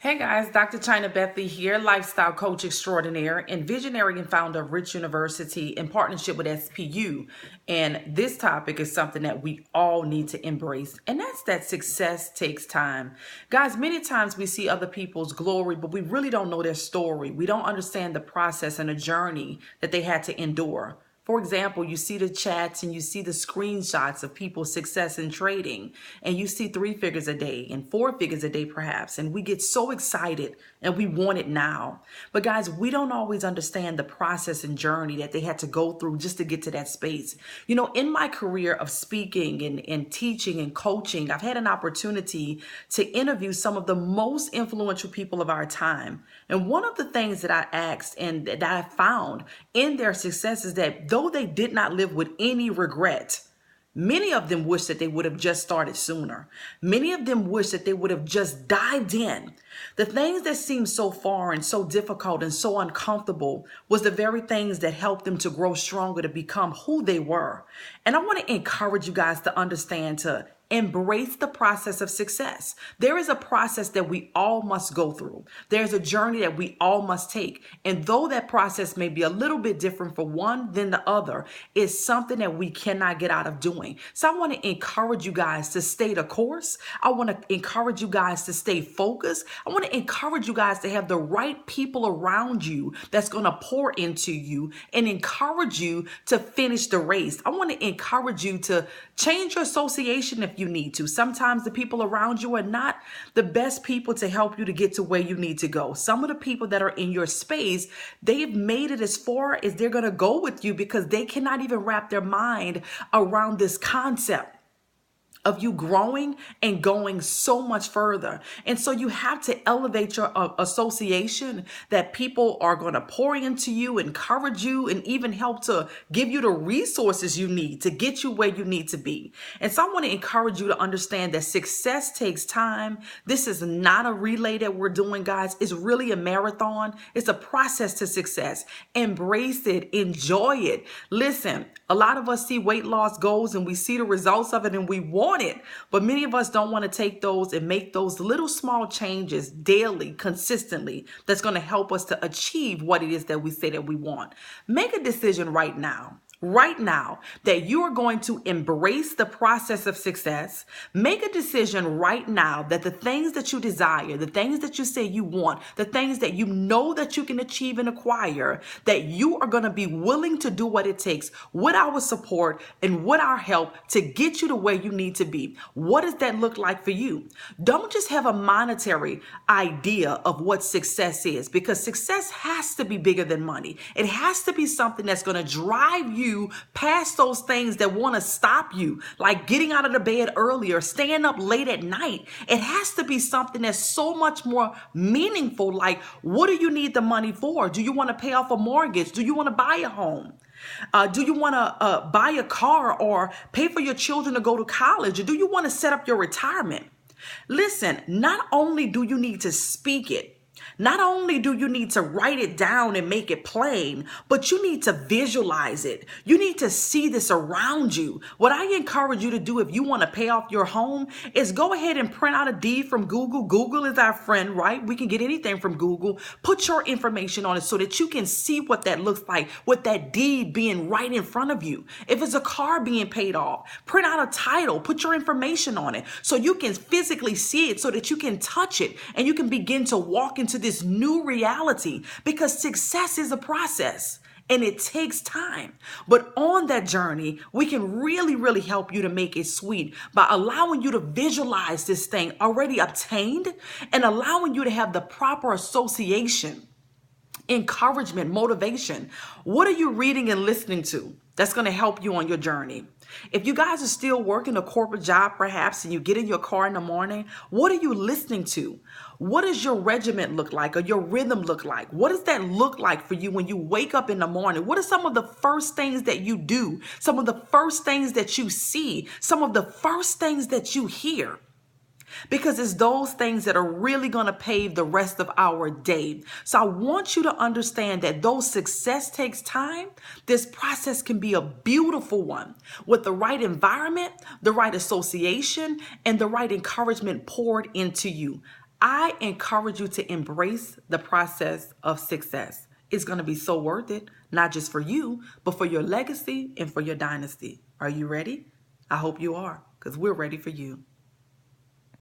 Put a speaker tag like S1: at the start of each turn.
S1: Hey guys, Dr. Chyna Bethley here, lifestyle coach extraordinaire and visionary and founder of Rich University in partnership with SPU. And this topic is something that we all need to embrace, and that's that success takes time. Guys, many times we see other people's glory, but we really don't know their story. We don't understand the process and the journey that they had to endure. For example, you see the chats and you see the screenshots of people's success in trading, and you see 3 figures a day and 4 figures a day perhaps, and we get so excited and we want it now. But guys, we don't always understand the process and journey that they had to go through just to get to that space. You know, in my career of speaking and teaching and coaching, I've had an opportunity to interview some of the most influential people of our time. And one of the things that I asked and that I found in their success is that though they did not live with any regret, many of them wish that they would have just started sooner. Many of them wish that they would have just dived in. The things that seemed so far and so difficult and so uncomfortable was the very things that helped them to grow stronger, to become who they were. And I want to encourage you guys to understand, to embrace the process of success. There is a process that we all must go through. There's a journey that we all must take. And though that process may be a little bit different for one than the other, it's something that we cannot get out of doing. So I want to encourage you guys to stay the course. I want to encourage you guys to stay focused. I want to encourage you guys to have the right people around you that's going to pour into you and encourage you to finish the race. I want to encourage you to change your association if you need to. Sometimes the people around you are not the best people to help you to get to where you need to go. Some of the people that are in your space, they've made it as far as they're going to go with you because they cannot even wrap their mind around this concept of you growing and going so much further. And so you have to elevate your association, that people are going to pour into you, encourage you, and even help to give you the resources you need to get you where you need to be. And so I want to encourage you to understand that success takes time. This is not a relay that we're doing, guys. It's really a marathon. It's a process to success. Embrace it. Enjoy it. Listen, a lot of us see weight loss goals and we see the results of it and we want it, but many of us don't want to take those and make those little small changes daily, consistently, that's going to help us to achieve what it is that we say that we want. Make a decision right now, that you are going to embrace the process of success. Make a decision right now that the things that you desire, the things that you say you want, the things that you know that you can achieve and acquire, that you are going to be willing to do what it takes with our support and with our help to get you to where you need to be. What does that look like for you? Don't just have a monetary idea of what success is, because success has to be bigger than money. It has to be something that's going to drive you past those things that want to stop you, like getting out of the bed early or staying up late at night. It has to be something that's so much more meaningful. Like, what do you need the money for? Do you want to pay off a mortgage? Do you want to buy a home? Do you want to buy a car or pay for your children to go to college? Or do you want to set up your retirement? Listen, not only do you need to speak it, not only do you need to write it down and make it plain, but you need to visualize it. You need to see this around you. What I encourage you to do if you want to pay off your home is go ahead and print out a deed from Google. Google is our friend, right? We can get anything from Google. Put your information on it so that you can see what that looks like with that deed being right in front of you. If it's a car being paid off, print out a title, put your information on it so you can physically see it, so that you can touch it and you can begin to walk into this new reality, because success is a process and it takes time. But on that journey, we can really help you to make it sweet by allowing you to visualize this thing already obtained and allowing you to have the proper association, encouragement, motivation. What are you reading and listening to that's going to help you on your journey? If you guys are still working a corporate job, perhaps, and you get in your car in the morning, what are you listening to? What does your regiment look like, or your rhythm look like? What does that look like for you when you wake up in the morning? What are some of the first things that you do? Some of the first things that you see? Some of the first things that you hear? Because it's those things that are really going to pave the rest of our day. So I want you to understand that though success takes time, this process can be a beautiful one with the right environment, the right association, and the right encouragement poured into you. I encourage you to embrace the process of success. It's going to be so worth it, not just for you, but for your legacy and for your dynasty. Are you ready? I hope you are, because we're ready for you.